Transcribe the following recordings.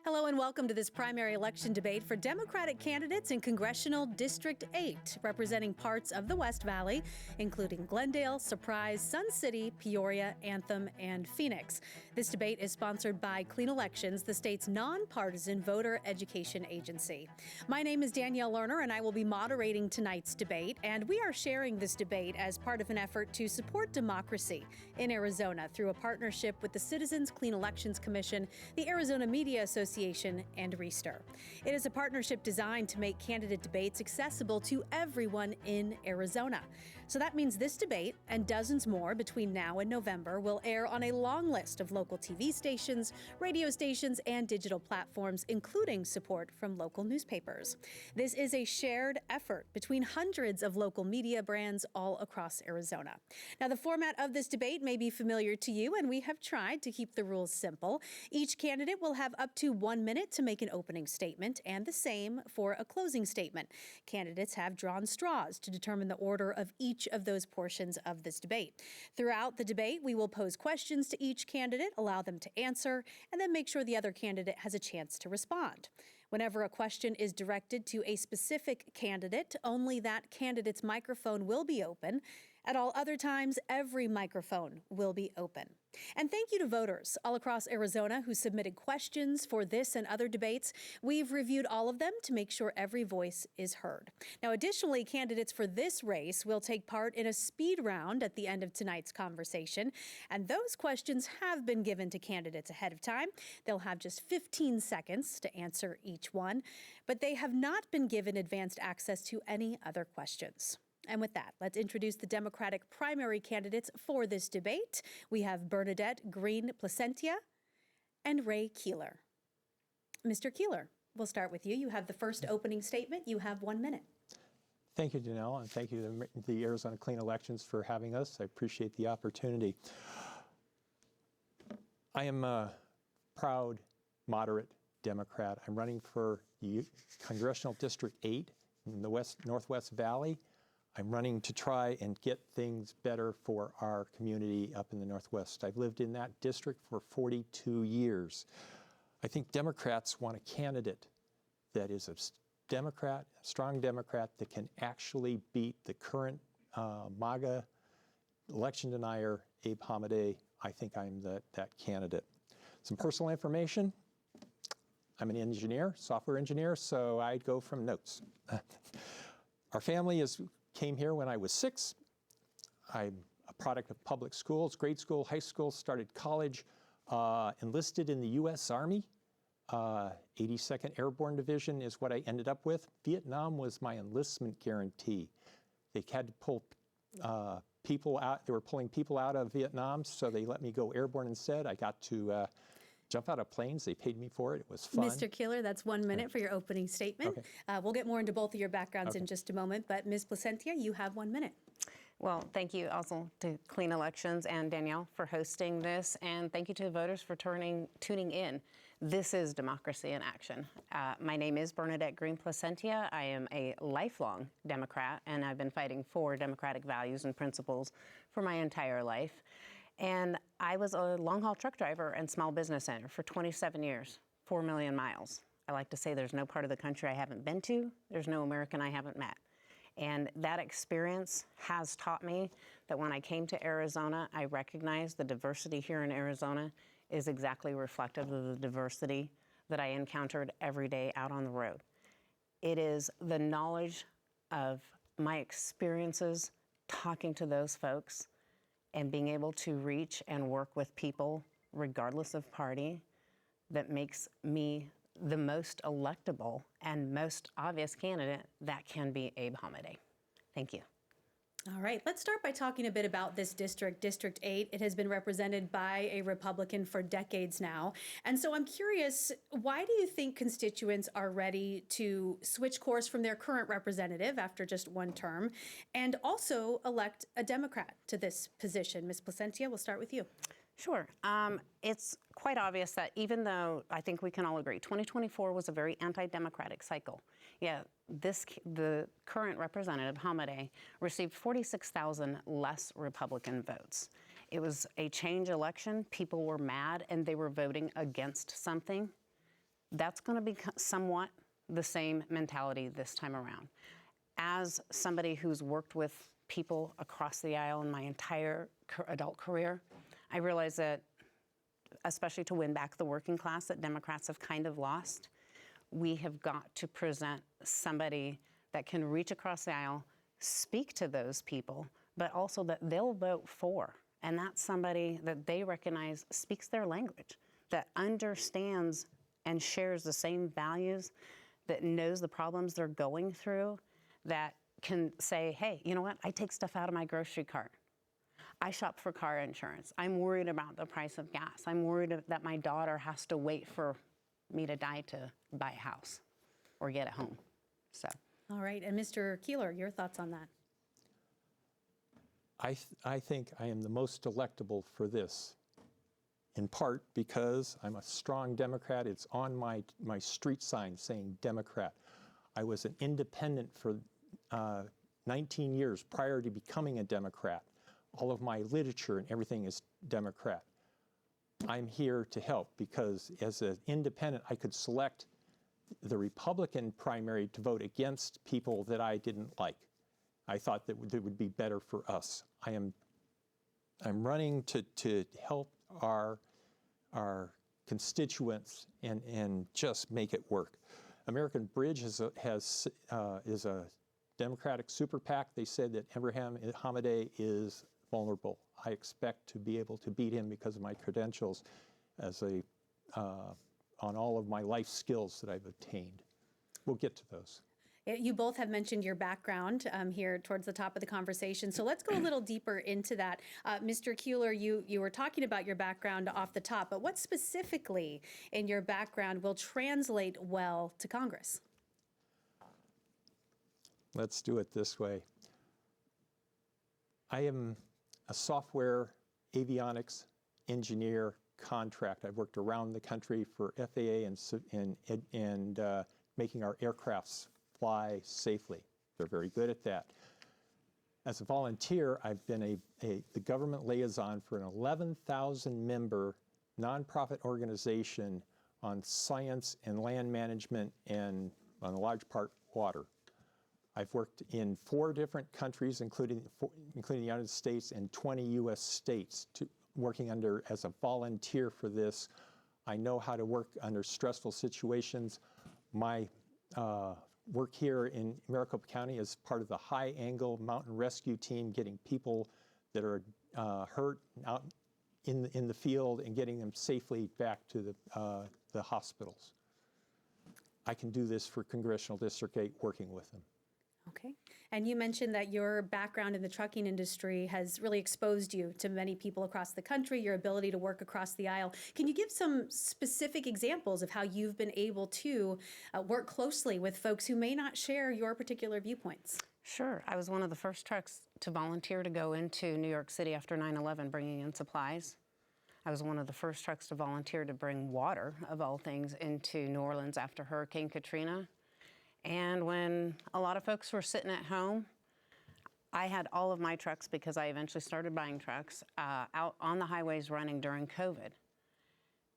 Hello and welcome to this primary election debate for Democratic candidates in Congressional District 8, representing parts of the West Valley, including Glendale, Surprise, Sun City, Peoria, Anthem, and Phoenix. This debate is sponsored by Clean Elections, the state's nonpartisan voter education agency. My name is Danielle Lerner, and I will be moderating tonight's debate, and we are sharing this debate as part of an effort to support democracy in Arizona through a partnership with the Citizens Clean Elections Commission, the Arizona Media Association, and Reister. It is a partnership designed to make candidate debates accessible to everyone in Arizona. So that means this debate and dozens more between now and November will air on a long list of local TV stations, radio stations, and digital platforms, including support from local newspapers. This is a shared effort between hundreds of local media brands all across Arizona. Now, the format of this debate may be familiar to you, and we have tried to keep the rules simple. Each candidate will have up to 1 minute to make an opening statement, and the same for a closing statement. Candidates have drawn straws to determine the order of each of those portions of this debate. Throughout the debate, we will pose questions to each candidate, allow them to answer, and then make sure the other candidate has a chance to respond. Whenever a question is directed to a specific candidate, only that candidate's microphone will be open. At all other times, every microphone will be open. And thank you to voters all across Arizona who submitted questions for this and other debates. We've reviewed all of them to make sure every voice is heard. Now, additionally, candidates for this race will take part in a speed round at the end of tonight's conversation. And those questions have been given to candidates ahead of time. They'll have just 15 seconds to answer each one, but they have not been given advanced access to any other questions. And with that, let's introduce the Democratic primary candidates for this debate. We have Bernadette Green-Placentia and Ray Keeler. Mr. Keeler, we'll start with you. You have the first opening statement. You have 1 minute. Thank you, Janelle, and thank you to the Arizona Clean Elections for having us. I appreciate the opportunity. I am a proud, moderate Democrat. I'm running for Congressional District 8 in the Northwest Valley. I'm running to try and get things better for our community up in the Northwest. I've lived in that district for 42 years. I think Democrats want a candidate that is a Democrat, a strong Democrat that can actually beat the current MAGA election denier, Abe Hamadeh. I think I'm that candidate. Some personal information. I'm an engineer, software engineer, so I'd go from notes. Our family came here when I was 6. I'm a product of public schools, grade school, high school, started college, enlisted in the U.S. Army. 82nd Airborne Division is what I ended up with. Vietnam was my enlistment guarantee. They had to pull people out. They were pulling people out of Vietnam, so they let me go airborne instead. I got to jump out of planes. They paid me for it. It was fun. Mr. Keeler, that's 1 minute for your opening statement. Okay. We'll get more into both of your backgrounds in just a moment, but Ms. Placentia, you have 1 minute. Well, thank you also to Clean Elections and Danielle for hosting this, and thank you to the voters for tuning in. This is democracy in action. My name is Bernadette Green-Placentia. I am a lifelong Democrat, and I've been fighting for democratic values and principles for my entire life. And I was a long-haul truck driver and small business owner for 27 years, 4 million miles. I like to say there's no part of the country I haven't been to. There's no American I haven't met. And that experience has taught me that when I came to Arizona, I recognized the diversity here in Arizona is exactly reflective of the diversity that I encountered every day out on the road. It is the knowledge of my experiences talking to those folks and being able to reach and work with people, regardless of party, that makes me the most electable and most obvious candidate that can be Abe Hamadeh. Thank you. All right, let's start by talking a bit about this district, District 8. It has been represented by a Republican for decades now. And so I'm curious, why do you think constituents are ready to switch course from their current representative after just one term and also elect a Democrat to this position? Ms. Placentia, we'll start with you. Sure. It's quite obvious that even though I think we can all agree 2024 was a very anti-democratic cycle. Yeah, the current representative, Hamadeh, received 46,000 less Republican votes. It was a change election. People were mad and they were voting against something That's going to be somewhat the same mentality this time around. As somebody who's worked with people across the aisle in my entire adult career, I realize that, especially to win back the working class that Democrats have kind of lost, we have got to present somebody that can reach across the aisle, speak to those people, but also that they'll vote for. And that's somebody that they recognize speaks their language, that understands and shares the same values, that knows the problems they're going through, that can say, hey, you know what? I take stuff out of my grocery cart. I shop for car insurance. I'm worried about the price of gas. I'm worried that my daughter has to wait for me to die to buy a house or get a home. So. All right, and Mr. Keeler, your thoughts on that? I think I am the most electable for this, in part because I'm a strong Democrat. It's on my street sign saying Democrat. I was an independent for 19 years prior to becoming a Democrat. All of my literature and everything is Democrat. I'm here to help because as an independent, I could select the Republican primary to vote against people that I didn't like. I thought that it would be better for us. I'm running to help our constituents and just make it work. American Bridge is a Democratic super PAC. They said that Abraham Hamadeh is vulnerable. I expect to be able to beat him because of my credentials as on all of my life skills that I've obtained. We'll get to those. You both have mentioned your background here towards the top of the conversation, so let's go a little deeper into that. Mr. Keeler, you were talking about your background off the top, but what specifically in your background will translate well to Congress? Let's do it this way. I am a software avionics engineer contract. I've worked around the country for FAA and making our aircrafts fly safely. They're very good at that. As a volunteer, I've been the government liaison for an 11,000-member nonprofit organization on science and land management and, on a large part, water. I've worked in 4 different countries, including the United States and 20 U.S. states, working as a volunteer for this. I know how to work under stressful situations. My work here in Maricopa County is part of the high-angle mountain rescue team, getting people that are hurt out in the field and getting them safely back to the hospitals. I can do this for Congressional District 8, working with them. Okay. And you mentioned that your background in the trucking industry has really exposed you to many people across the country, your ability to work across the aisle. Can you give some specific examples of how you've been able to work closely with folks who may not share your particular viewpoints? Sure. I was one of the first trucks to volunteer to go into New York City after 9/11, bringing in supplies. I was one of the first trucks to volunteer to bring water, of all things, into New Orleans after Hurricane Katrina. And when a lot of folks were sitting at home, I had all of my trucks, because I eventually started buying trucks, out on the highways running during COVID.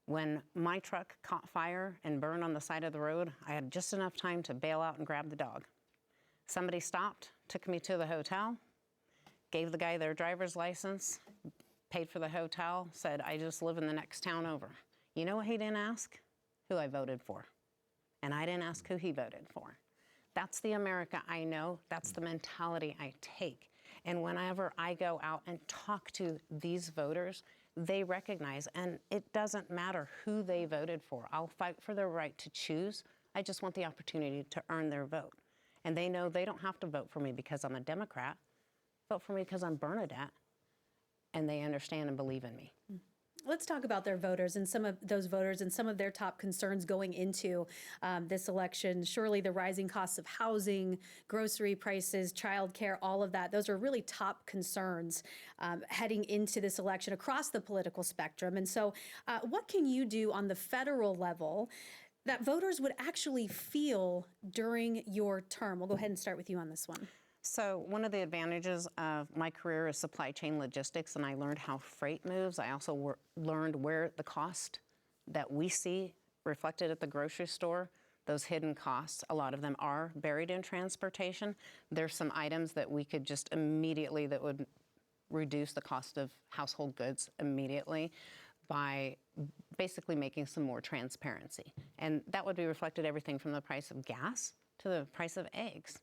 When my truck caught fire and burned on the side of the road, I had just enough time to bail out and grab the dog. Somebody stopped, took me to the hotel, gave the guy their driver's license, paid for the hotel, said, I just live in the next town over. You know what he didn't ask? Who I voted for. And I didn't ask who he voted for. That's the America I know. That's the mentality I take. And whenever I go out and talk to these voters, they recognize, and it doesn't matter who they voted for. I'll fight for their right to choose. I just want the opportunity to earn their vote. And they know they don't have to vote for me because I'm a Democrat. Vote for me because I'm Bernadette. And they understand and believe in me. Let's talk about their voters and some of those voters and some of their top concerns going into this election. Surely the rising costs of housing, grocery prices, childcare, all of that, those are really top concerns heading into this election across the political spectrum. And so what can you do on the federal level that voters would actually feel during your term? We'll go ahead and start with you on this one. So one of the advantages of my career is supply chain logistics, and I learned how freight moves. I also learned where the cost that we see reflected at the grocery store, those hidden costs, a lot of them are buried in transportation. There's some items that we could just immediately, that would reduce the cost of household goods immediately by basically making some more transparency. And that would be reflected everything from the price of gas to the price of eggs.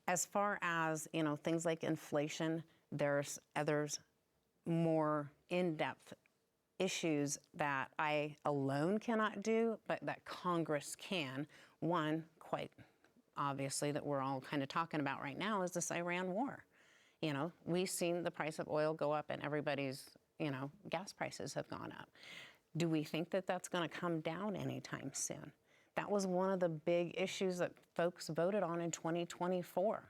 As far as, things like inflation, there's others more in-depth issues that I alone cannot do, but that Congress can. One, quite obviously, that we're all kind of talking about right now is this Iran war. We've seen the price of oil go up and everybody's, gas prices have gone up. Do we think that that's going to come down anytime soon? That was one of the big issues that folks voted on in 2024.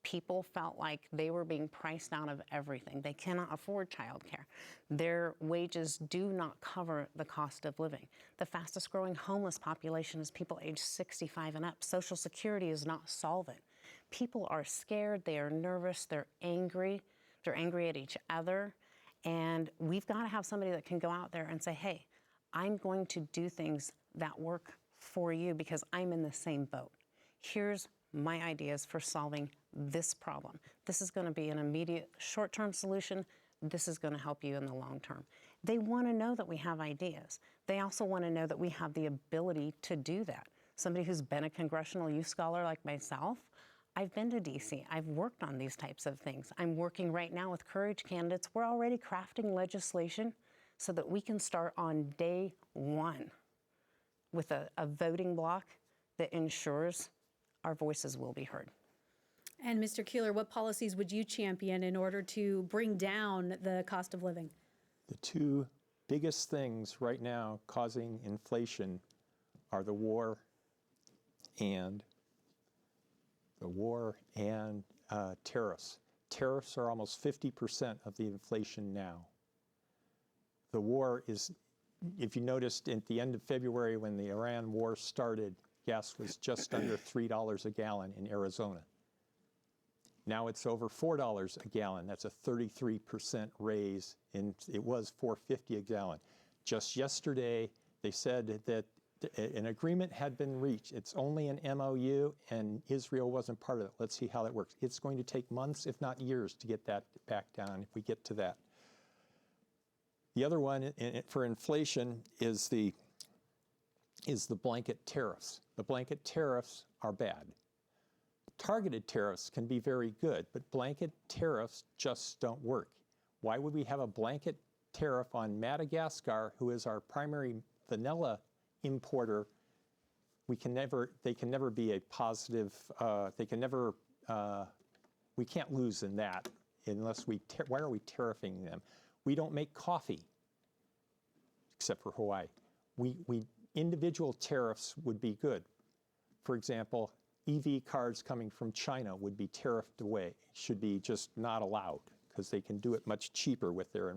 People felt like they were being priced out of everything. They cannot afford childcare. Their wages do not cover the cost of living. The fastest growing homeless population is people aged 65 and up. Social Security is not solvent. People are scared, they are nervous, they're angry at each other. And we've got to have somebody that can go out there and say, hey, I'm going to do things that work for you because I'm in the same boat. Here's my ideas for solving this problem. This is going to be an immediate short-term solution. This is going to help you in the long term. They want to know that we have ideas. They also want to know that we have the ability to do that. Somebody who's been a congressional youth scholar like myself, I've been to DC. I've worked on these types of things. I'm working right now with Courage candidates. We're already crafting legislation so that we can start on day one with a voting block that ensures our voices will be heard. And Mr. Keeler, what policies would you champion in order to bring down the cost of living? The two biggest things right now causing inflation are the war and tariffs. Tariffs are almost 50% of the inflation now. The war is, if you noticed at the end of February when the Iran war started, gas was just under $3 a gallon in Arizona. Now it's over $4 a gallon. That's a 33% raise. It was $4.50 a gallon. Just yesterday, they said that an agreement had been reached. It's only an MOU, and Israel wasn't part of it. Let's see how that works. It's going to take months, if not years, to get that back down if we get to that. The other one for inflation is the blanket tariffs. The blanket tariffs are bad. Targeted tariffs can be very good, but blanket tariffs just don't work. Why would we have a blanket tariff on Madagascar, who is our primary vanilla importer? They can never be a positive, we can't lose in that unless why are we tariffing them? We don't make coffee, except for Hawaii. Individual tariffs would be good. For example, EV cars coming from China would be tariffed away, should be just not allowed because they can do it much cheaper with their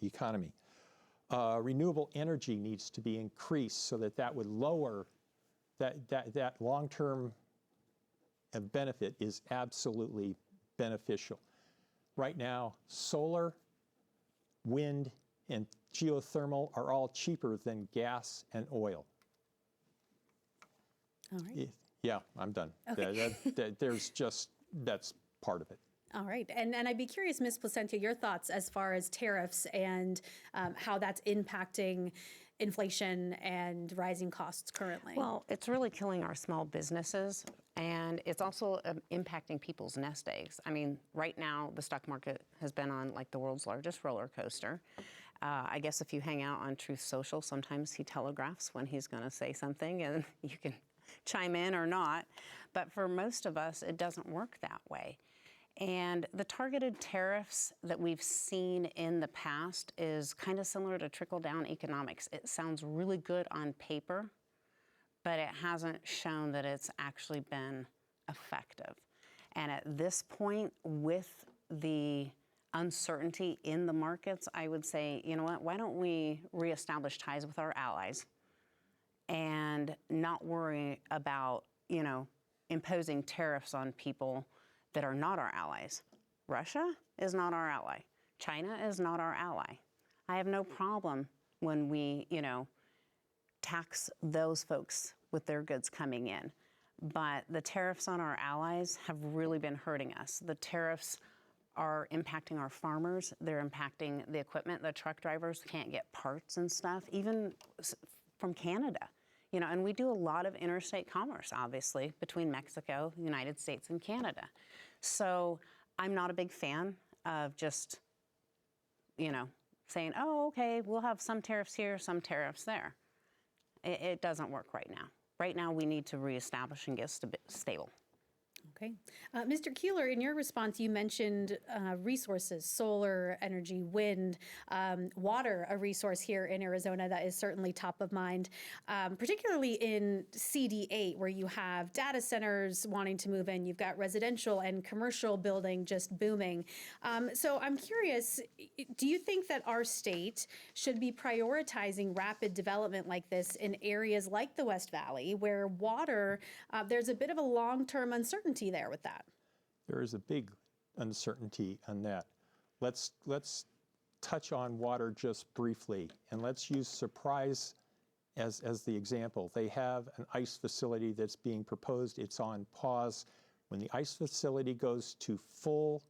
economy. Renewable energy needs to be increased so that would lower, that long-term benefit is absolutely beneficial. Right now, solar, wind, and geothermal are all cheaper than gas and oil. All right. Yeah, I'm done. Okay. That's part of it. All right. And I'd be curious, Ms. Placentia, your thoughts as far as tariffs and how that's impacting inflation and rising costs currently. Well, it's really killing our small businesses, and it's also impacting people's nest eggs. I mean, right now, the stock market has been on like the world's largest roller coaster. I guess if you hang out on Truth Social, sometimes he telegraphs when he's going to say something, and you can chime in or not. But for most of us, it doesn't work that way. And the targeted tariffs that we've seen in the past is kind of similar to trickle-down economics. It sounds really good on paper, but it hasn't shown that it's actually been effective. And at this point, with the uncertainty in the markets, I would say, you know what, why don't we reestablish ties with our allies and not worry about, imposing tariffs on people that are not our allies. Russia is not our ally. China is not our ally. I have no problem when we, tax those folks with their goods coming in. But the tariffs on our allies have really been hurting us. The tariffs are impacting our farmers. They're impacting the equipment. The truck drivers can't get parts and stuff, even from Canada. You know, and we do a lot of interstate commerce, obviously, between Mexico, the United States, and Canada. So I'm not a big fan of just, you know, saying, oh, okay, we'll have some tariffs here, some tariffs there. It doesn't work right now. Right now, we need to reestablish and get stable. Okay. Mr. Keeler, in your response, you mentioned resources, solar energy, wind, water, a resource here in Arizona that is certainly top of mind, particularly in CD8, where you have data centers wanting to move in. You've got residential and commercial building just booming. So I'm curious, do you think that our state should be prioritizing rapid development like this in areas like the West Valley, where water, there's a bit of a long-term uncertainty there with that? There is a big uncertainty on that. Let's touch on water just briefly, and let's use Surprise as the example. They have an ice facility that's being proposed. It's on pause. When the ice facility goes to full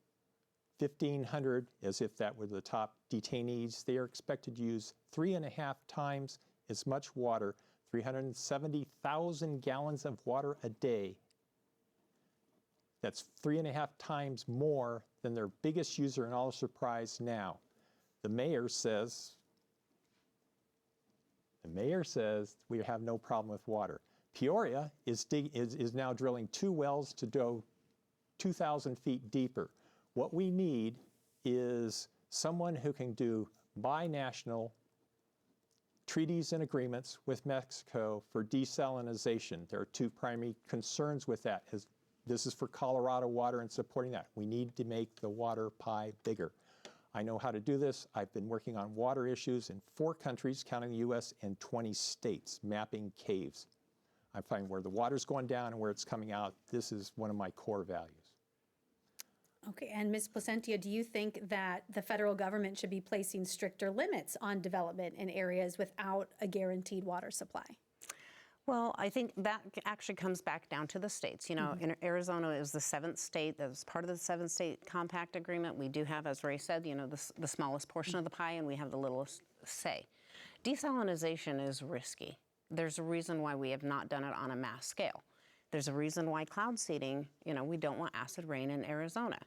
1,500, as if that were the top detainees, they are expected to use 3.5 times as much water, 370,000 gallons of water a day. That's 3.5 times more than their biggest user in all of Surprise now. The mayor says we have no problem with water. Peoria is now drilling 2 wells to go 2,000 feet deeper. What we need is someone who can do binational treaties and agreements with Mexico for desalination. There are 2 primary concerns with that. This is for Colorado water and supporting that. We need to make the water pie bigger. I know how to do this. I've been working on water issues in 4 countries, counting the U.S., and 20 states, mapping caves. I find where the water's going down and where it's coming out. This is one of my core values. Okay, and Ms. Placentia, do you think that the federal government should be placing stricter limits on development in areas without a guaranteed water supply? Well, I think that actually comes back down to the states. You know, in Arizona is the 7th state. That's part of the 7-state compact agreement. We do have, as Ray said, you know, the smallest portion of the pie, and we have the littlest say. Desalination is risky. There's a reason why we have not done it on a mass scale. There's a reason why cloud seeding, you know, we don't want acid rain in Arizona.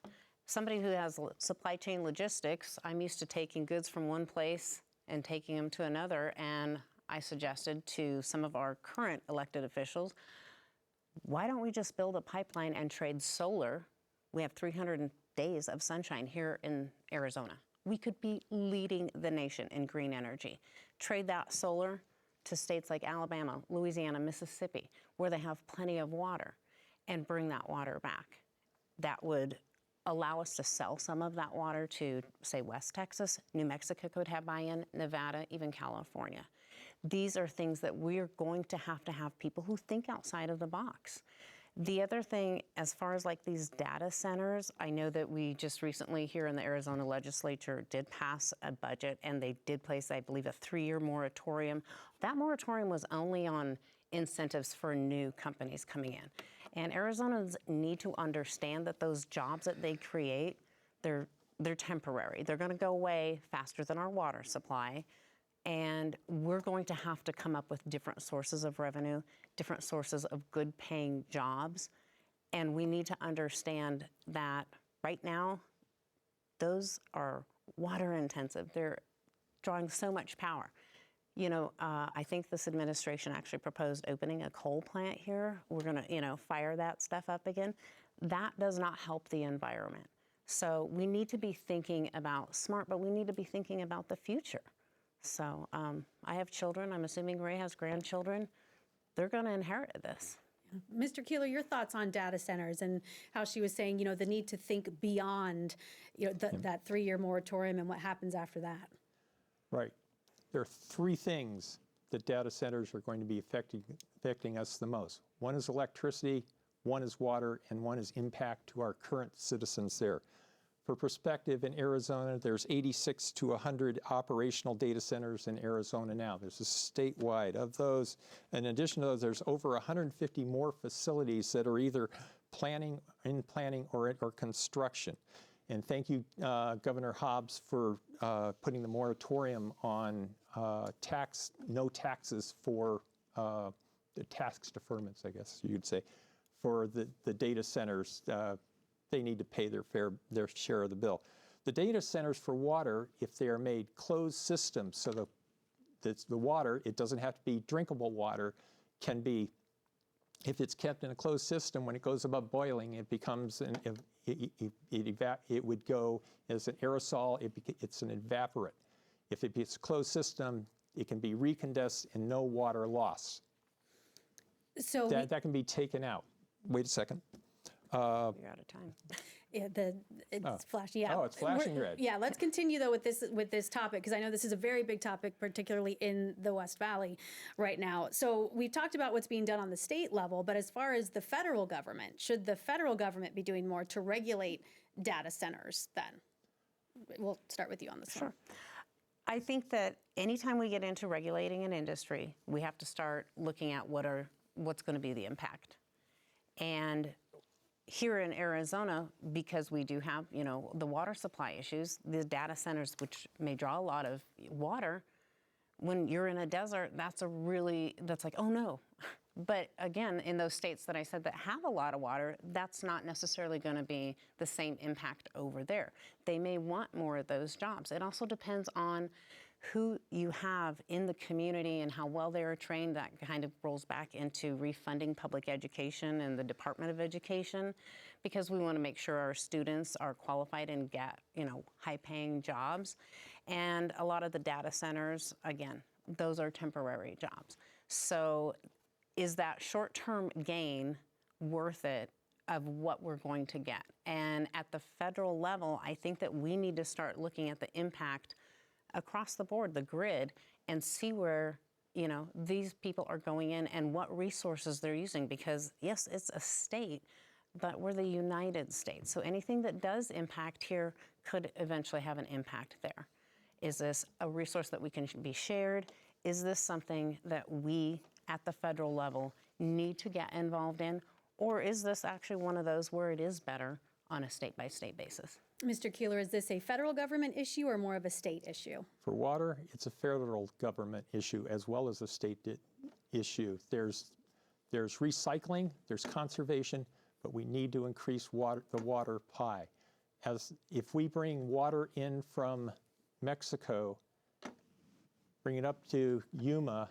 Somebody who has supply chain logistics, I'm used to taking goods from one place and taking them to another, and I suggested to some of our current elected officials, why don't we just build a pipeline and trade solar? We have 300 days of sunshine here in Arizona. We could be leading the nation in green energy. Trade that solar to states like Alabama, Louisiana, Mississippi, where they have plenty of water, and bring that water back. That would allow us to sell some of that water to, say, West Texas. New Mexico could have buy-in, Nevada, even California. These are things that we're going to have people who think outside of the box. The other thing, as far as like these data centers, I know that we just recently here in the Arizona legislature did pass a budget, and they did place, I believe, a 3-year moratorium. That moratorium was only on incentives for new companies coming in. And Arizonans need to understand that those jobs that they create, they're temporary. They're going to go away faster than our water supply. And we're going to have to come up with different sources of revenue, different sources of good paying jobs. And we need to understand that right now, those are water intensive. They're drawing so much power. You know, I think this administration actually proposed opening a coal plant here. We're gonna, you know, fire that stuff up again. That does not help the environment. So we need to be thinking about smart, but we need to be thinking about the future. So I have children. I'm assuming Ray has grandchildren. They're going to inherit this. Mr. Keeler, your thoughts on data centers and how she was saying, you know, the need to think beyond, you know, that 3-year moratorium and what happens after that. Right. There are 3 things that data centers are going to be affecting us the most. One is electricity, one is water, and one is impact to our current citizens there. For perspective, in Arizona, there's 86 to 100 operational data centers in Arizona now. There's a statewide. Of those, in addition to those, there's over 150 more facilities that are either in planning or construction. And thank you, Governor Hobbs, for putting the moratorium on no taxes for the tax deferments, I guess you'd say, for the data centers. They need to pay their share of the bill. The data centers for water, if they are made closed systems, so the water, it doesn't have to be drinkable water, can be, if it's kept in a closed system, when it goes above boiling, it becomes, it would go as an aerosol, it's an evaporant. If it's a closed system, it can be recondensed and no water loss. So that can be taken out. Wait a second. You're out of time. Yeah, it's flashing. Yeah. Oh, it's flashing red. Yeah, let's continue though with this topic, because I know this is a very big topic, particularly in the West Valley right now. So we've talked about what's being done on the state level, but as far as the federal government, should the federal government be doing more to regulate data centers then? We'll start with you on this one. I think that anytime we get into regulating an industry, we have to start looking at what's going to be the impact. And here in Arizona, because we do have, the water supply issues, the data centers, which may draw a lot of water, when you're in a desert, that's like, oh no. But again, in those states that I said that have a lot of water, that's not necessarily going to be the same impact over there. They may want more of those jobs. It also depends on who you have in the community and how well they are trained. That kind of rolls back into refunding public education and the Department of Education, because we want to make sure our students are qualified and get, high-paying jobs. And a lot of the data centers, again, those are temporary jobs. So is that short-term gain worth it of what we're going to get? And at the federal level, I think that we need to start looking at the impact across the board, the grid, and see where, these people are going in and what resources they're using. Because yes, it's a state, but we're the United States. So anything that does impact here could eventually have an impact there. Is this a resource that we can be shared? Is this something that we at the federal level need to get involved in? Or is this actually one of those where it is better on a state-by-state basis? Mr. Keeler, is this a federal government issue or more of a state issue? For water, it's a federal government issue as well as a state issue. There's recycling, there's conservation, but we need to increase the water pie. If we bring water in from Mexico, bring it up to Yuma,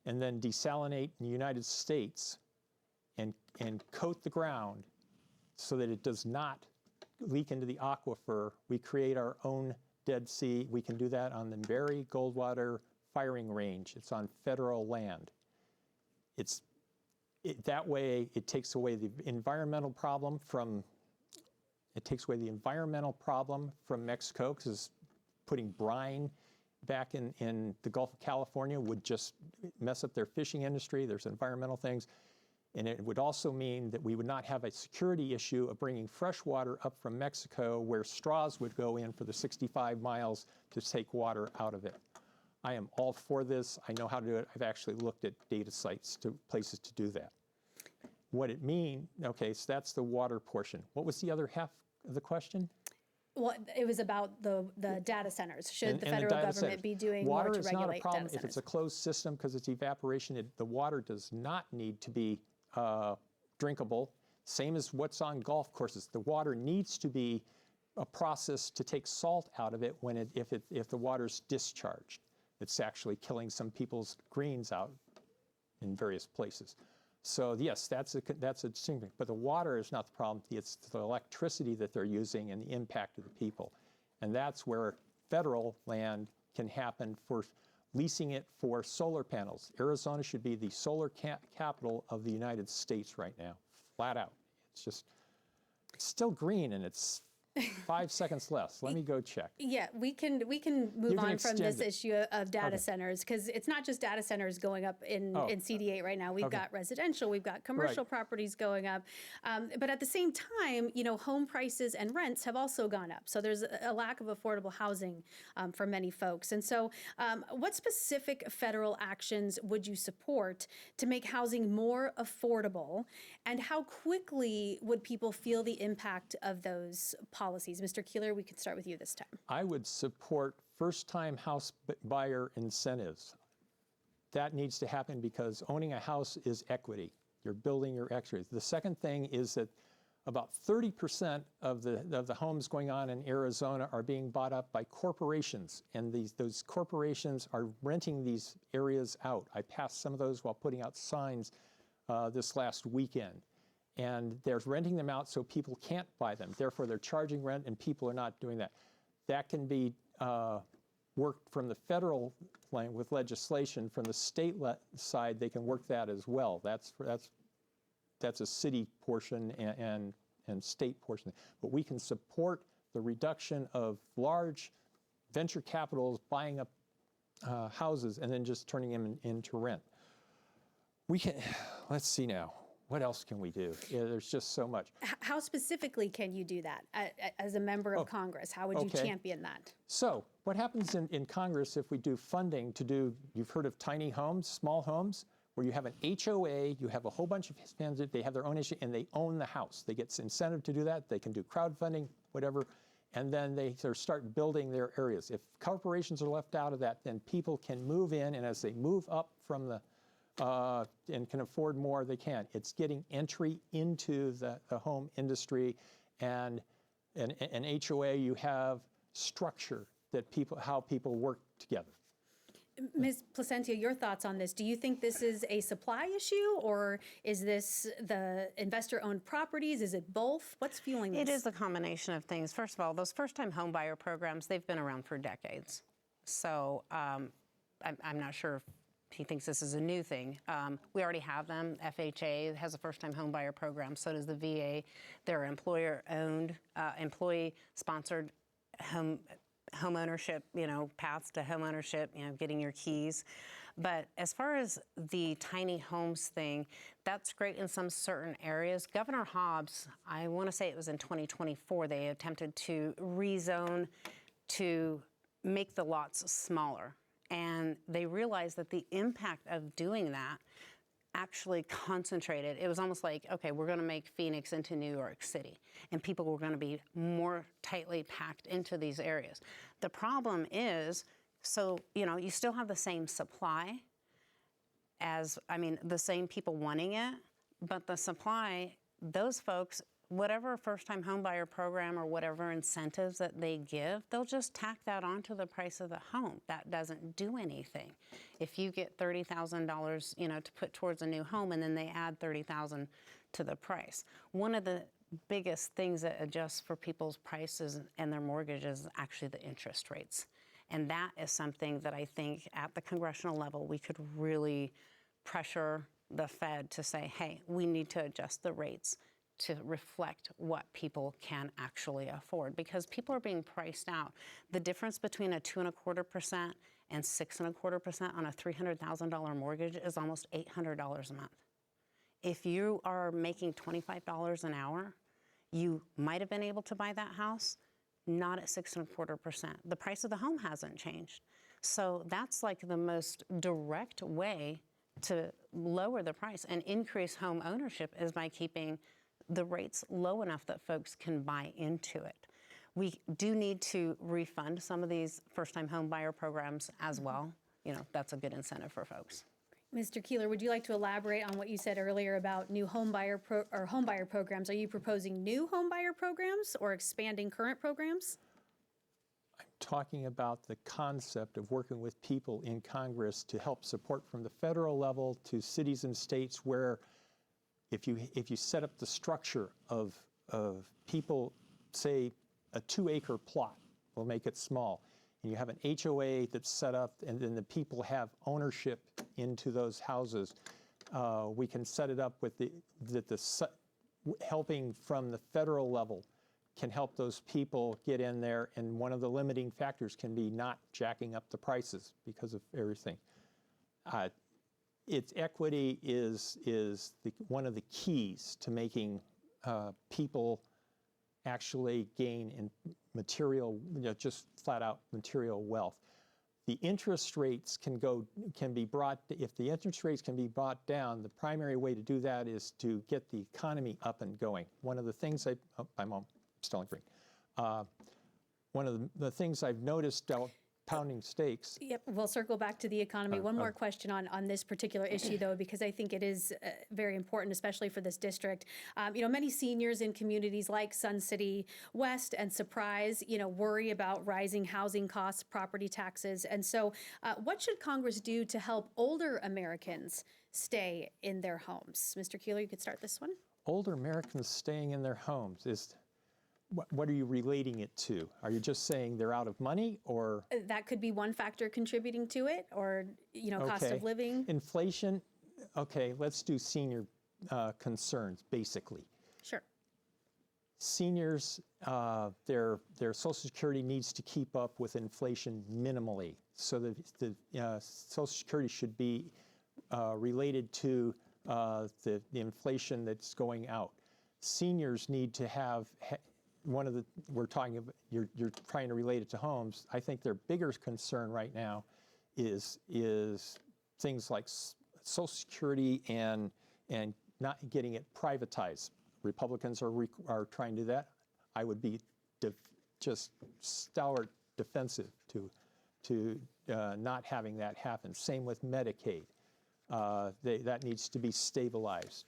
and then desalinate in the United States and coat the ground so that it does not leak into the aquifer, we create our own Dead Sea. We can do that on the Berry Goldwater firing range. It's on federal land. That way it takes away the environmental problem from Mexico, because putting brine back in the Gulf of California would just mess up their fishing industry. There's environmental things. And it would also mean that we would not have a security issue of bringing fresh water up from Mexico, where straws would go in for the 65 miles to take water out of it. I am all for this. I know how to do it. I've actually looked at data sites, places to do that. What it means, okay, so that's the water portion. What was the other half of the question? Well, it was about the data centers. Should the federal government be doing more to regulate data centers? Water is not a problem if it's a closed system, because it's evaporation. The water does not need to be drinkable. Same as what's on golf courses. The water needs to be a process to take salt out of it if the water's discharged. It's actually killing some people's greens out in various places. So yes, that's a distinction. But the water is not the problem. It's the electricity that they're using and the impact of the people. And that's where federal land can happen for leasing it for solar panels. Arizona should be the solar capital of the United States right now, flat out. It's still green, and it's 5 seconds less. Let me go check. Yeah, we can move You can on from extend this it. issue of data Okay. centers, because it's not just data centers going up in CD8 right now. We've Okay. got residential, we've got commercial properties going up. But at the same time, home prices and rents have also gone up. So there's a lack of affordable housing for many folks. And so what specific federal actions would you support to make housing more affordable? And how quickly would people feel the impact of those policies? Mr. Keeler, we can start with you this time. I would support first-time house buyer incentives. That needs to happen because owning a house is equity. You're building your equity. The second thing is that about 30% of the homes going on in Arizona are being bought up by corporations, and those corporations are renting these areas out. I passed some of those while putting out signs this last weekend. And they're renting them out so people can't buy them. Therefore, they're charging rent, and people are not doing that. That can be worked from the federal line with legislation. From the state side, they can work that as well. That's a city portion and state portion. But we can support the reduction of large venture capitals buying up houses and then just turning them into rent. We can, let's see now. What else can we do? Yeah, there's just so much. How specifically can you do that as a member of Congress? How would you champion that? So what happens in Congress if we do funding to do, you've heard of tiny homes, small homes, where you have an HOA, you have a whole bunch of fans, they have their own issue, and they own the house. They get incentive to do that. They can do crowdfunding, whatever, and then they start building their areas. If corporations are left out of that, then people can move in, and as they move up from the and can afford more, they can. It's getting entry into the home industry, and an HOA, you have structure that how people work together. Ms. Placentia, your thoughts on this? Do you think this is a supply issue, or is this the investor-owned properties? Is it both? What's fueling this? It is a combination of things. First of all, those first-time home buyer programs, they've been around for decades. So I'm not sure if he thinks this is a new thing. We already have them. FHA has a first-time home buyer program. So does the VA. They're employer-owned, employee-sponsored home ownership, paths to home ownership, getting your keys. But as far as the tiny homes thing, that's great in some certain areas. Governor Hobbs, I want to say it was in 2024, they attempted to rezone to make the lots smaller. And they realized that the impact of doing that actually concentrated. It was almost like, okay, we're going to make Phoenix into New York City, and people were going to be more tightly packed into these areas. The problem is, so, you still have the same supply the same people wanting it, but the supply, those folks, whatever first-time homebuyer program or whatever incentives that they give, they'll just tack that onto the price of the home. That doesn't do anything. If you get $30,000, to put towards a new home, and then they add $30,000 to the price. One of the biggest things that adjusts for people's prices and their mortgages is actually the interest rates. And that is something that I think at the congressional level we could really pressure the Fed to say, hey, we need to adjust the rates to reflect what people can actually afford, because people are being priced out. The difference between a 2.25% and 6.25% on a $300,000 mortgage is almost $800 a month. If you are making $25 an hour, you might have been able to buy that house, not at 6.25%. The price of the home hasn't changed. So that's like the most direct way to lower the price and increase home ownership is by keeping the rates low enough that folks can buy into it. We do need to refund some of these first-time home buyer programs as well. That's a good incentive for folks. Mr. Keeler, would you like to elaborate on what you said earlier about new home buyer programs? Are you proposing new home buyer programs or expanding current programs? I'm talking about the concept of working with people in Congress to help support from the federal level to cities and states where if you set up the structure of people, say a 2-acre plot, we'll make it small, and you have an HOA that's set up, and then the people have ownership into those houses, we can set it up with helping from the federal level can help those people get in there, and one of the limiting factors can be not jacking up the prices because of everything. Its equity is one of the keys to making people actually gain in material, just flat out material wealth. The interest rates can be brought, if the interest rates can be brought down, the primary way to do that is to get the economy up and going. One of the things I'm still on green. One of the things I've noticed out pounding stakes. Yep, we'll circle back to the economy. One more question on this particular issue, though, because I think it is very important, especially for this district. Many seniors in communities like Sun City West and Surprise, worry about rising housing costs, property taxes. And so what should Congress do to help older Americans stay in their homes? Mr. Keeler, you could start this one. Older Americans staying in their homes is... What are you relating it to? Are you just saying they're out of money, or? That could be one factor contributing to it, or, cost of living. Inflation, okay, let's do senior concerns, basically. Sure. Seniors, their Social Security needs to keep up with inflation minimally. So the Social Security should be related to the inflation that's going out. Seniors need to have... we're talking about, you're trying to relate it to homes. I think their bigger concern right now is things like Social Security and not getting it privatized. Republicans are trying to do that. I would be just stalwart defensive to not having that happen. Same with Medicaid. That needs to be stabilized.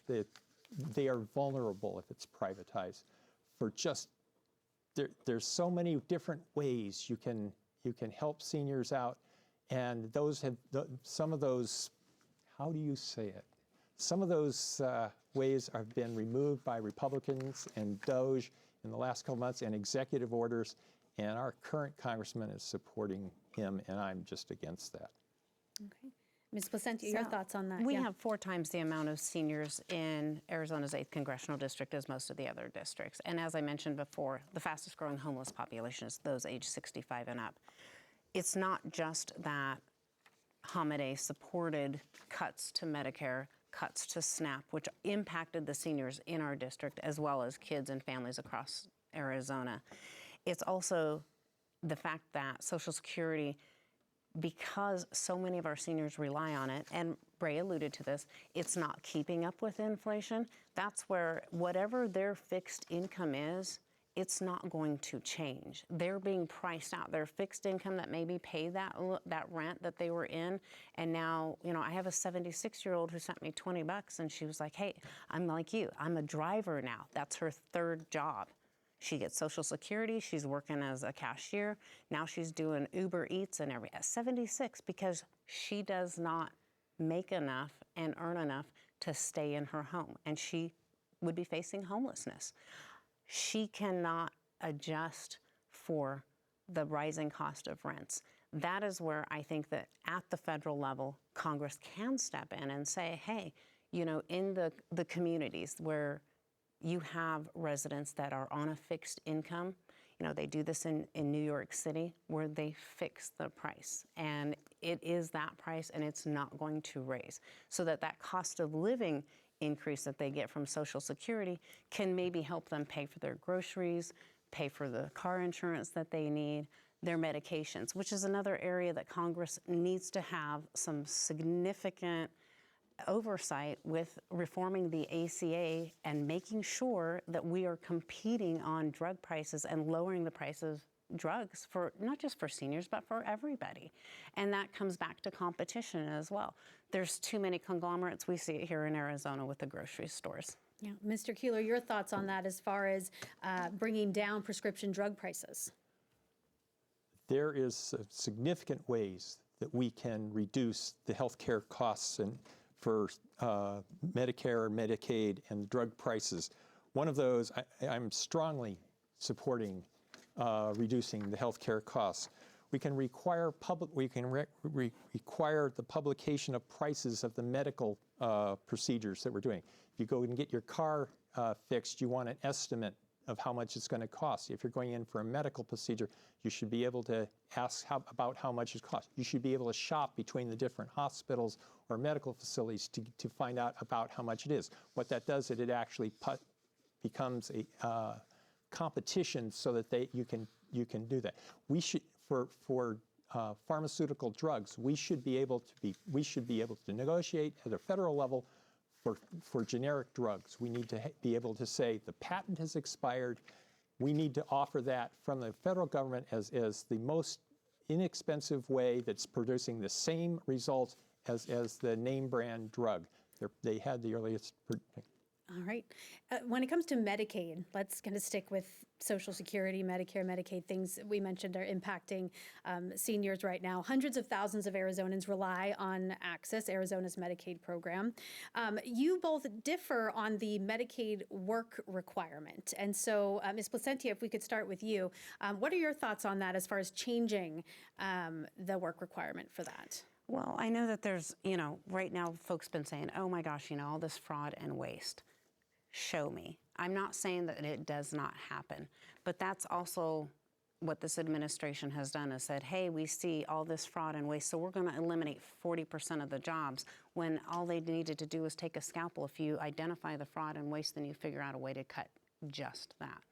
They are vulnerable if it's privatized. There's so many different ways you can help seniors out, and some of those, how do you say it? Some of those ways have been removed by Republicans and DOJ in the last couple months, and executive orders, and our current congressman is supporting him, and I'm just against that. Okay. Ms. Placentia, your thoughts on that? We have 4 times the amount of seniors in Arizona's 8th Congressional District as most of the other districts. And as I mentioned before, the fastest growing homeless population is those age 65 and up. It's not just that Hamadeh supported cuts to Medicare, cuts to SNAP, which impacted the seniors in our district, as well as kids and families across Arizona. It's also the fact that Social Security, because so many of our seniors rely on it, and Bray alluded to this, it's not keeping up with inflation. That's where whatever their fixed income is, it's not going to change. They're being priced out. Their fixed income that maybe paid that rent that they were in, and now, I have a 76-year-old who sent me $20, and she was like, hey, I'm like you. I'm a driver now. That's her 3rd job. She gets Social Security, she's working as a cashier, now she's doing Uber Eats and at 76, because she does not make enough and earn enough to stay in her home, and she would be facing homelessness. She cannot adjust for the rising cost of rents. That is where I think that at the federal level, Congress can step in and say, hey, in the communities where you have residents that are on a fixed income. They do this in New York City, where they fix the price. And it is that price, and it's not going to raise. So that cost of living increase that they get from Social Security can maybe help them pay for their groceries, pay for the car insurance that they need, their medications, which is another area that Congress needs to have some significant oversight with reforming the ACA and making sure that we are competing on drug prices and lowering the price of drugs for not just for seniors, but for everybody. And that comes back to competition as well. There's too many conglomerates. We see it here in Arizona with the grocery stores. Yeah, Mr. Keeler, your thoughts on that as far as bringing down prescription drug prices? There is significant ways that we can reduce the health care costs for Medicare, Medicaid, and drug prices. One of those, I'm strongly supporting reducing the health care costs. We can require require the publication of prices of the medical procedures that we're doing. If you go and get your car fixed, you want an estimate of how much it's going to cost. If you're going in for a medical procedure, you should be able to ask about how much it costs. You should be able to shop between the different hospitals or medical facilities to find out about how much it is. What that does is it actually becomes a competition so that you can do that. We should for pharmaceutical drugs, we should be able to negotiate at a federal level for generic drugs. We need to be able to say the patent has expired. We need to offer that from the federal government as the most inexpensive way that's producing the same results as the name brand drug. They had the earliest. All right. When it comes to Medicaid, let's kind of stick with Social Security, Medicare, Medicaid, things we mentioned are impacting seniors right now. Hundreds of thousands of Arizonans rely on ACCESS, Arizona's Medicaid program. You both differ on the Medicaid work requirement. And so, Ms. Placentia, if we could start with you, what are your thoughts on that as far as changing the work requirement for that? Well, I know that there's, right now folks been saying, oh my gosh, all this fraud and waste. Show me. I'm not saying that it does not happen, but that's also what this administration has done is said, hey, we see all this fraud and waste, so we're going to eliminate 40% of the jobs when all they needed to do was take a scalpel. If you identify the fraud and waste, then you figure out a way to cut just that.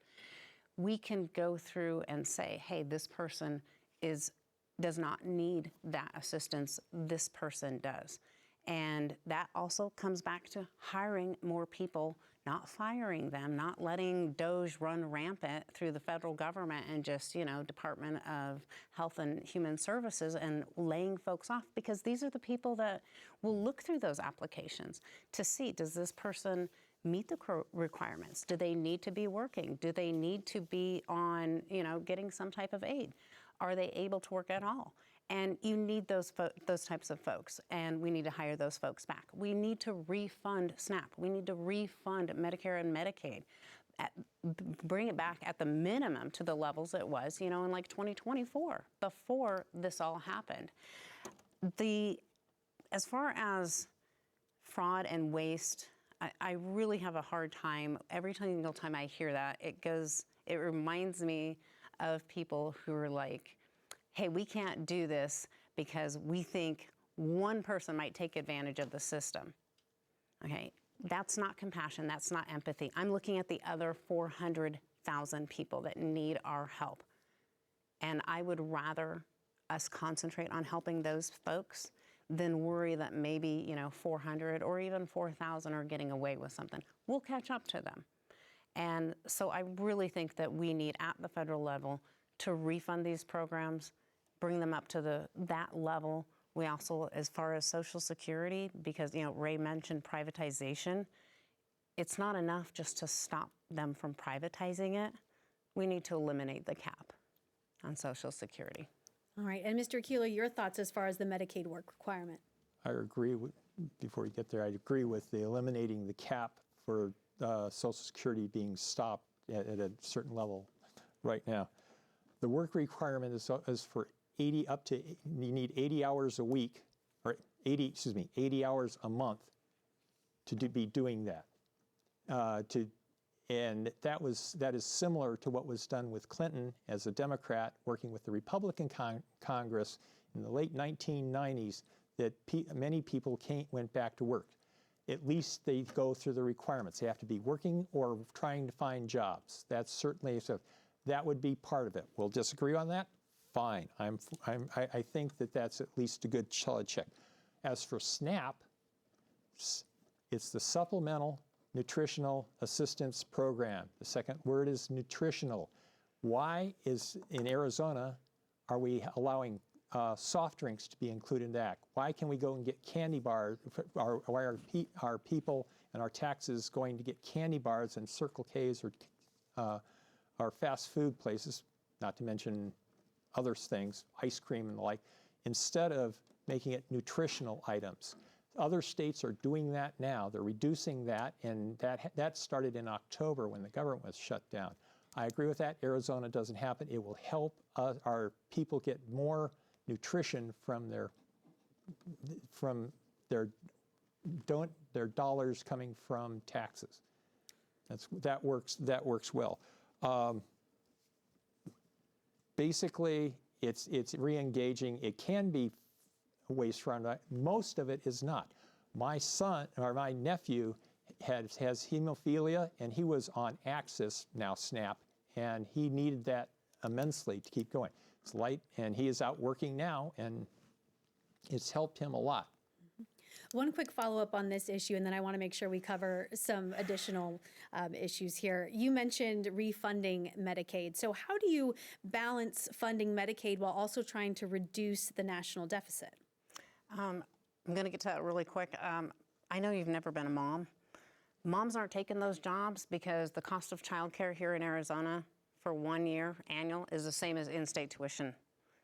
We can go through and say, hey, this person does not need that assistance, this person does. And that also comes back to hiring more people, not firing them, not letting DOJ run rampant through the federal government and just, Department of Health and Human Services and laying folks off, because these are the people that will look through those applications to see, does this person meet the requirements? Do they need to be working? Do they need to be on, getting some type of aid? Are they able to work at all? And you need those types of folks, and we need to hire those folks back. We need to refund SNAP. We need to refund Medicare and Medicaid. Bring it back at the minimum to the levels it was, in like 2024, before this all happened. As far as fraud and waste, I really have a hard time. Every single time I hear that, it reminds me of people who are like, hey, we can't do this because we think one person might take advantage of the system. Okay, that's not compassion, that's not empathy. I'm looking at the other 400,000 people that need our help. And I would rather us concentrate on helping those folks than worry that maybe, 400 or even 4,000 are getting away with something. We'll catch up to them. And so I really think that we need, at the federal level, to refund these programs, bring them up to that level. We also, as far as Social Security, because Ray mentioned privatization, it's not enough just to stop them from privatizing it. We need to eliminate the cap on Social Security. All right, and Mr. Keeler, your thoughts as far as the Medicaid work requirement? I agree with, before we get there, I agree with the eliminating the cap for Social Security being stopped at a certain level right now. The work requirement is for 80 up to, you need 80 hours a week, or 80 hours a month to be doing that. And that is similar to what was done with Clinton as a Democrat working with the Republican Congress in the late 1990s, that many people went back to work. At least they go through the requirements. They have to be working or trying to find jobs. That's certainly, so that would be part of it. We'll disagree on that. Fine. I think that that's at least a good solid check. As for SNAP, it's the Supplemental Nutritional Assistance Program. The second word is nutritional. Why is, in Arizona, are we allowing soft drinks to be included in that? Why can we go and get candy bars? Why are our people and our taxes going to get candy bars and Circle K's or our fast food places, not to mention other things, ice cream and the like, instead of making it nutritional items? Other states are doing that now. They're reducing that, and that started in October when the government was shut down. I agree with that. Arizona doesn't happen. It will help our people get more nutrition from their dollars coming from taxes. That works well. Basically, it's re-engaging. It can be waste fraud. Most of it is not. My son, or my nephew, has hemophilia, and he was on Axis, now SNAP, and he needed that immensely to keep going. It's light, and he is out working now, and it's helped him a lot. One quick follow-up on this issue, and then I want to make sure we cover some additional issues here. You mentioned refunding Medicaid. So how do you balance funding Medicaid while also trying to reduce the national deficit? I'm going to get to that really quick. I know you've never been a mom. Moms aren't taking those jobs because the cost of childcare here in Arizona for 1 year annual is the same as in-state tuition.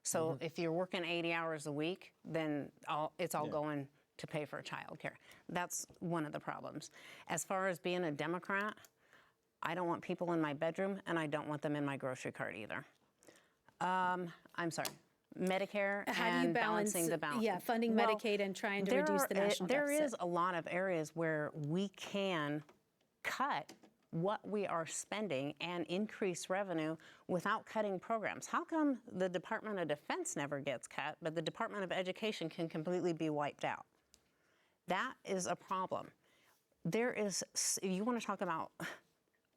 So if you're working 80 hours a week, then it's all going to pay for childcare. That's one of the problems. As far as being a Democrat, I don't want people in my bedroom, and I don't want them in my grocery cart either. I'm sorry. Medicare and balancing the balance. Yeah, funding Medicaid and trying to reduce the national deficit. There is a lot of areas where we can cut what we are spending and increase revenue without cutting programs. How come the Department of Defense never gets cut, but the Department of Education can completely be wiped out? That is a problem. You want to talk about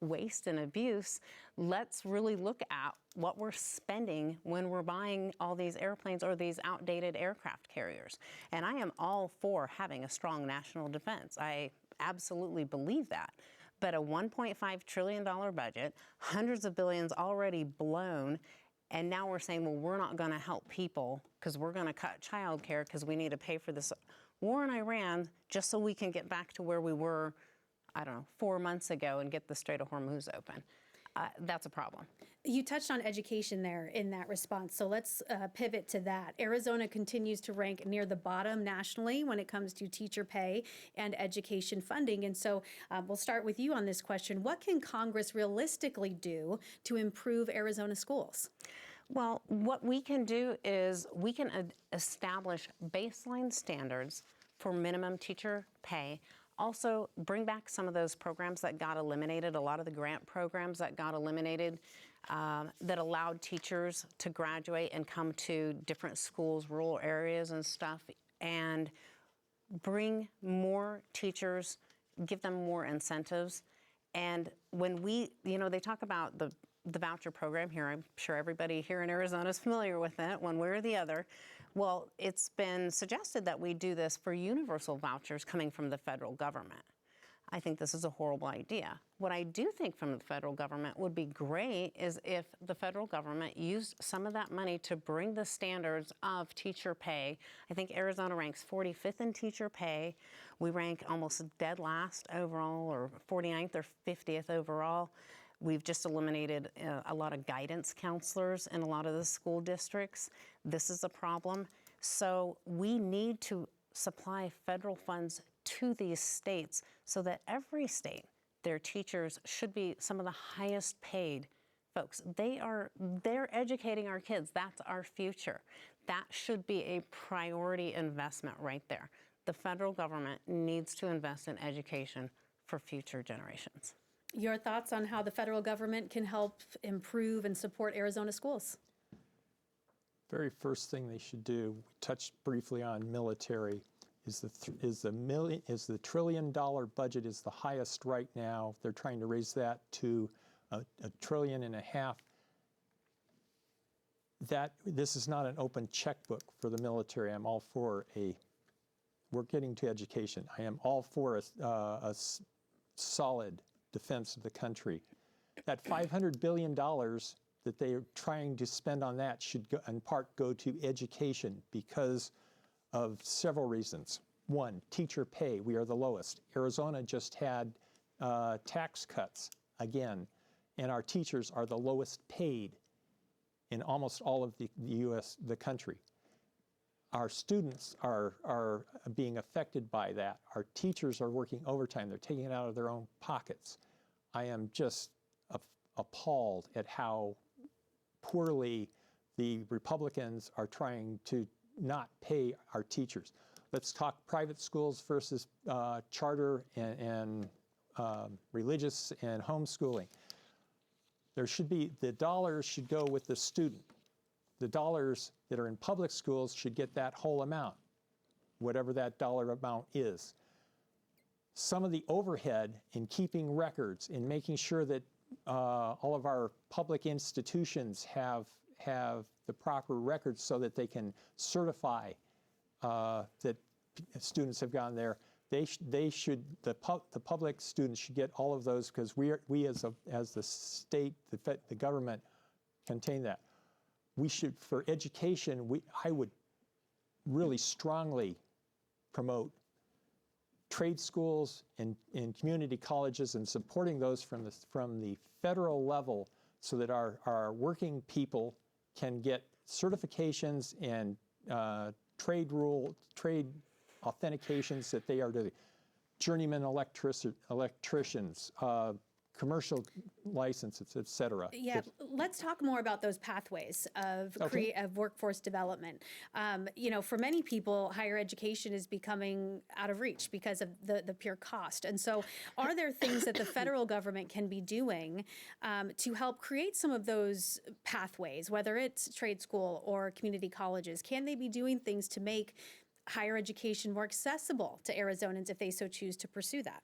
waste and abuse, let's really look at what we're spending when we're buying all these airplanes or these outdated aircraft carriers. And I am all for having a strong national defense. I absolutely believe that. But a $1.5 trillion budget, hundreds of billions already blown, and now we're saying, well, we're not going to help people because we're going to cut childcare because we need to pay for this war in Iran just so we can get back to where we were, I don't know, 4 months ago and get the Strait of Hormuz open. That's a problem. You touched on education there in that response, so let's pivot to that. Arizona continues to rank near the bottom nationally when it comes to teacher pay and education funding. And so we'll start with you on this question. What can Congress realistically do to improve Arizona schools? Well, what we can do is we can establish baseline standards for minimum teacher pay. Also, bring back some of those programs that got eliminated, a lot of the grant programs that got eliminated that allowed teachers to graduate and come to different schools, rural areas and stuff, and bring more teachers, give them more incentives. And when they talk about the voucher program here, I'm sure everybody here in Arizona is familiar with it one way or the other. Well, it's been suggested that we do this for universal vouchers coming from the federal government. I think this is a horrible idea. What I do think from the federal government would be great is if the federal government used some of that money to bring the standards of teacher pay. I think Arizona ranks 45th in teacher pay. We rank almost dead last overall, or 49th or 50th overall. We've just eliminated a lot of guidance counselors in a lot of the school districts. This is a problem. So we need to supply federal funds to these states so that every state, their teachers should be some of the highest paid folks. They're educating our kids. That's our future. That should be a priority investment right there. The federal government needs to invest in education for future generations. Your thoughts on how the federal government can help improve and support Arizona schools? Very first thing they should do, we touched briefly on military, is the $1 trillion budget is the highest right now. They're trying to raise that to $1.5 trillion. This is not an open checkbook for the military. I'm all for we're getting to education. I am all for a solid defense of the country. That $500 billion that they are trying to spend on that should in part go to education because of several reasons. One, teacher pay, we are the lowest. Arizona just had tax cuts again, and our teachers are the lowest paid in almost all of the country. Our students are being affected by that. Our teachers are working overtime. They're taking it out of their own pockets. I am just appalled at how poorly the Republicans are trying to not pay our teachers. Let's talk private schools versus charter and religious and homeschooling. There should be, the dollars should go with the student. The dollars that are in public schools should get that whole amount, whatever that dollar amount is. Some of the overhead in keeping records, in making sure that all of our public institutions have the proper records so that they can certify that students have gone there. The public students should get all of those, because we as the state, the government, contain that. We should, for education, I would really strongly promote trade schools and community colleges, and supporting those from the federal level, so that our working people can get certifications and trade authentications that they are the journeyman electricians, commercial licenses, et cetera. Yeah, let's talk more about those pathways of workforce development. You know, for many people, higher education is becoming out of reach because of the pure cost. And so are there things that the federal government can be doing to help create some of those pathways, whether it's trade school or community colleges? Can they be doing things to make higher education more accessible to Arizonans if they so choose to pursue that?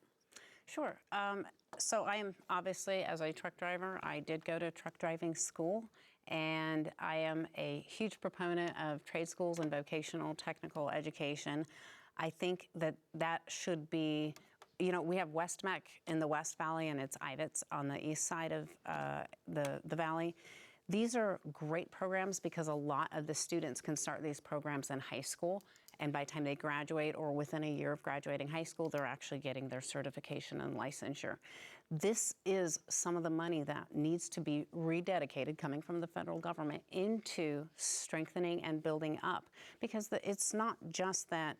Sure. So I am obviously, as a truck driver, I did go to truck driving school, and I am a huge proponent of trade schools and vocational technical education. I think that should be, you know, we have West Mech in the West Valley, and it's IVETS on the east side of the valley. These are great programs because a lot of the students can start these programs in high school, and by the time they graduate, or within a year of graduating high school, they're actually getting their certification and licensure. This is some of the money that needs to be rededicated, coming from the federal government, into strengthening and building up. Because it's not just that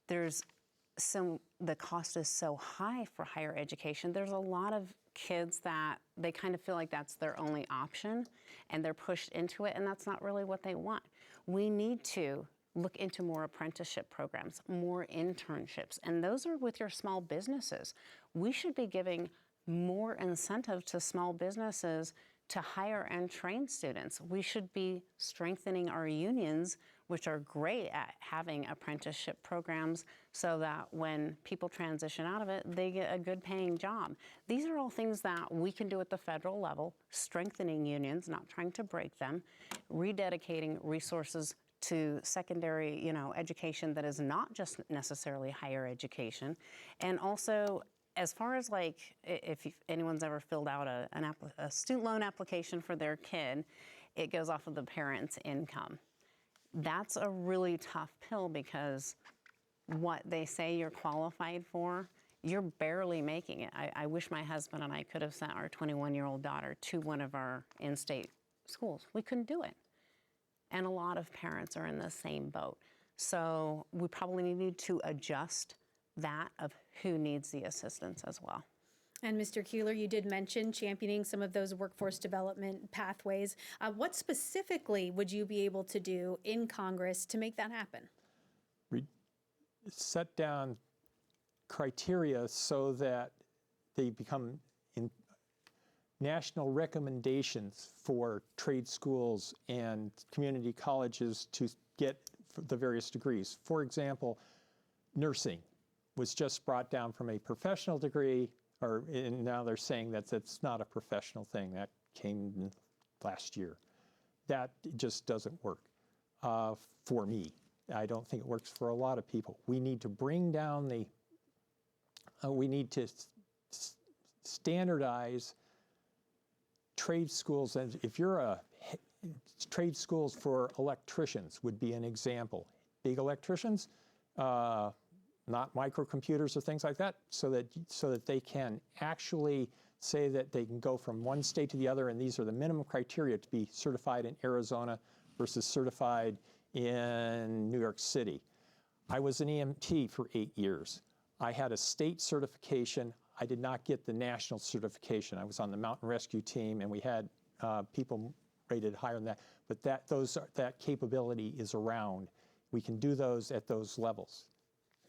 the cost is so high for higher education. There's a lot of kids that they kind of feel like that's their only option, and they're pushed into it, and that's not really what they want. We need to look into more apprenticeship programs, more internships, and those are with your small businesses. We should be giving more incentive to small businesses to hire and train students. We should be strengthening our unions, which are great at having apprenticeship programs, so that when people transition out of it, they get a good paying job. These are all things that we can do at the federal level, strengthening unions, not trying to break them, rededicating resources to secondary, you know, education that is not just necessarily higher education. And also, as far as like, if anyone's ever filled out a student loan application for their kid, it goes off of the parent's income. That's a really tough pill, because what they say you're qualified for, you're barely making it. I wish my husband and I could have sent our 21-year-old daughter to one of our in-state schools. We couldn't do it. And a lot of parents are in the same boat. So we probably need to adjust that of who needs the assistance as well. And Mr. Keeler, you did mention championing some of those workforce development pathways. What specifically would you be able to do in Congress to make that happen? Set down criteria so that they become national recommendations for trade schools and community colleges to get the various degrees. For example, nursing was just brought down from a professional degree, and now they're saying that it's not a professional thing. That came last year. That just doesn't work for me. I don't think it works for a lot of people. We need to bring down we need to standardize trade schools. And if you're trade schools for electricians would be an example. Big electricians, not microcomputers or things like that, so that they can actually say that they can go from one state to the other, and these are the minimum criteria to be certified in Arizona versus certified in New York City. I was an EMT for 8 years. I had a state certification. I did not get the national certification. I was on the mountain rescue team, and we had people rated higher than that. But that capability is around. We can do those at those levels.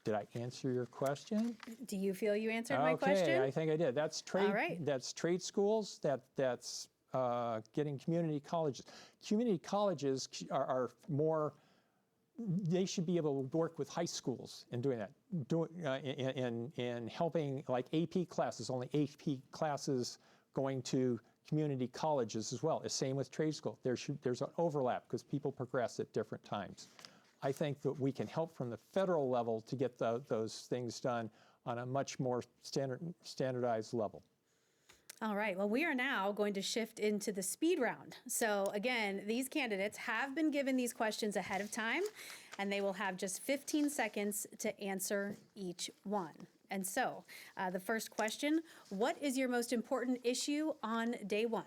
Did I answer your question? Do you feel you answered my question? Okay, I think I did. That's trade. All right. That's trade schools. That's getting community colleges. Community colleges are more, they should be able to work with high schools in doing that, in helping, like AP classes, only AP classes going to community colleges as well. The same with trade school. There's an overlap because people progress at different times. I think that we can help from the federal level to get those things done on a much more standardized level. All right, well, we are now going to shift into the speed round. So again, these candidates have been given these questions ahead of time, and they will have just 15 seconds to answer each one. And so, the first question, what is your most important issue on day one?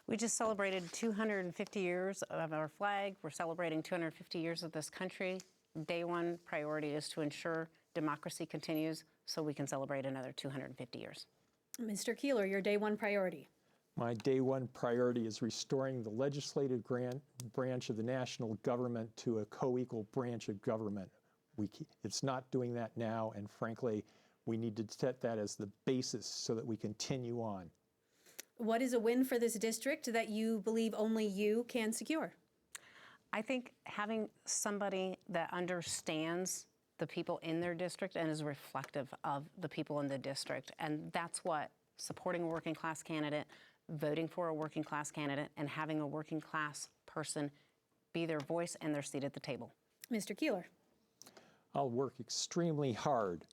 We just celebrated 250 years of our flag. We're celebrating 250 years of this country. Day one priority is to ensure democracy continues so we can celebrate another 250 years. Mr. Keeler, your day one priority. My day one priority is restoring the legislative branch of the national government to a co-equal branch of government. It's not doing that now, and frankly, we need to set that as the basis so that we continue on. What is a win for this district that you believe only you can secure? I think having somebody that understands the people in their district and is reflective of the people in the district. And that's what supporting a working class candidate, voting for a working class candidate, and having a working class person be their voice and their seat at the table. Mr. Keeler. I'll work extremely hard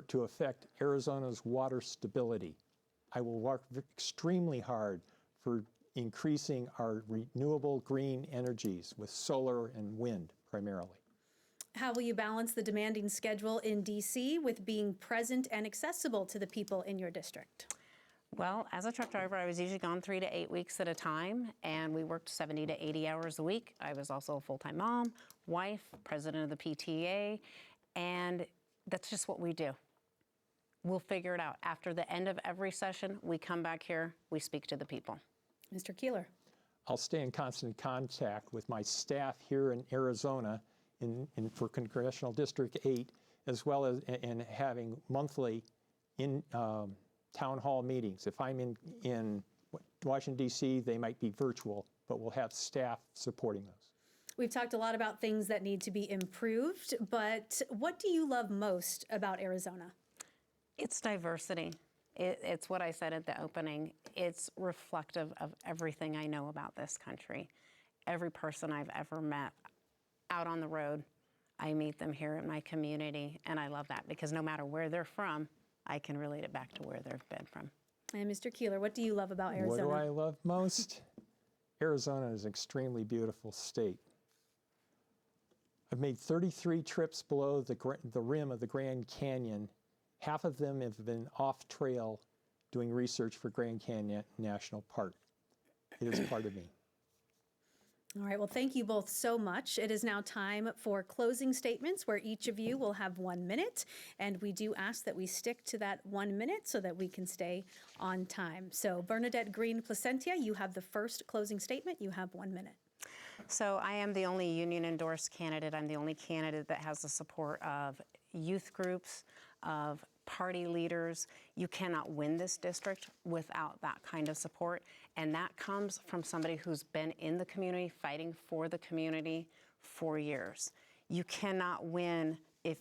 to affect Arizona's water stability. I will work extremely hard for increasing our renewable green energies with solar and wind primarily. How will you balance the demanding schedule in D.C. with being present and accessible to the people in your district? Well, as a truck driver, I was usually gone 3 to 8 weeks at a time, and we worked 70 to 80 hours a week. I was also a full-time mom, wife, president of the PTA, and that's just what we do. We'll figure it out. After the end of every session, we come back here, we speak to the people. Mr. Keeler. I'll stay in constant contact with my staff here in Arizona for Congressional District 8, as well as having monthly town hall meetings. If I'm in Washington, D.C., they might be virtual, but we'll have staff supporting those. We've talked a lot about things that need to be improved, but what do you love most about Arizona? It's diversity. It's what I said at the opening. It's reflective of everything I know about this country. Every person I've ever met out on the road, I meet them here in my community, and I love that because no matter where they're from, I can relate it back to where they've been from. And Mr. Keeler, what do you love about Arizona? What do I love most? Arizona is an extremely beautiful state. I've made 33 trips below the rim of the Grand Canyon. Half of them have been off-trail doing research for Grand Canyon National Park. It is part of me. All right, well, thank you both so much. It is now time for closing statements where each of you will have 1 minute, and we do ask that we stick to that 1 minute so that we can stay on time. So Bernadette Green-Placentia, you have the first closing statement. You have 1 minute. So I am the only union-endorsed candidate. I'm the only candidate that has the support of youth groups, of party leaders. You cannot win this district without that kind of support, and that comes from somebody who's been in the community, fighting for the community for years. You cannot win if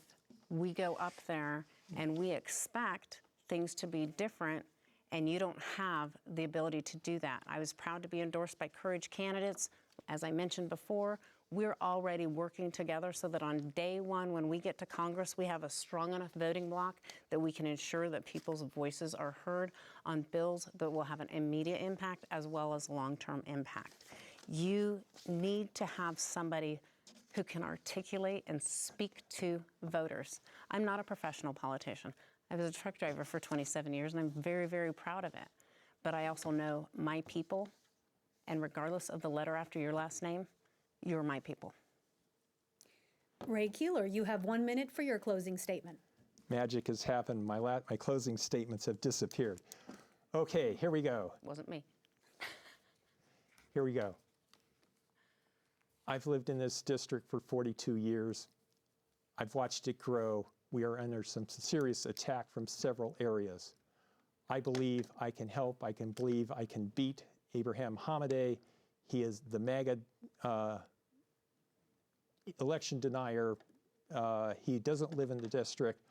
we go up there and we expect things to be different and you don't have the ability to do that. I was proud to be endorsed by Courage Candidates. As I mentioned before, we're already working together so that on day one, when we get to Congress, we have a strong enough voting bloc that we can ensure that people's voices are heard on bills that will have an immediate impact as well as long-term impact. You need to have somebody who can articulate and speak to voters. I'm not a professional politician. I was a truck driver for 27 years, and I'm very, very proud of it. But I also know my people, and regardless of the letter after your last name, you're my people. Ray Keeler, you have 1 minute for your closing statement. Magic has happened. My closing statements have disappeared. Okay, here we go. Wasn't me. Here we go. I've lived in this district for 42 years. I've watched it grow. We are under some serious attack from several areas. I believe I can help. I can believe I can beat Abraham Hamadeh. He is the MAGA election denier. He doesn't live in the district.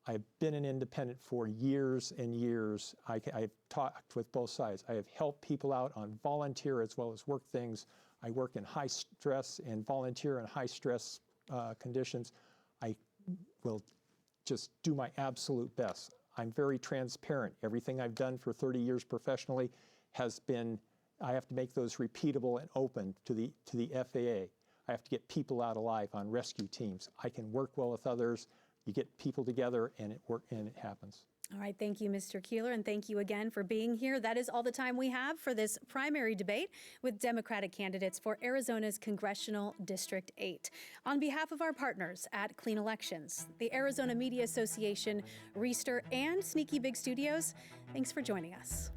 I've been an independent for years and years. I've talked with both sides. I have helped people out on volunteer as well as work things. I work in high stress and volunteer in high stress conditions. I will just do my absolute best. I'm very transparent. Everything I've done for 30 years professionally has been, I have to make those repeatable and open to the FAA. I have to get people out alive on rescue teams. I can work well with others. You get people together and it happens. All right, thank you, Mr. Keeler, and thank you again for being here. That is all the time we have for this primary debate with Democratic candidates for Arizona's Congressional District 8. On behalf of our partners at Clean Elections, the Arizona Media Association, Reister, and Sneaky Big Studios, thanks for joining us.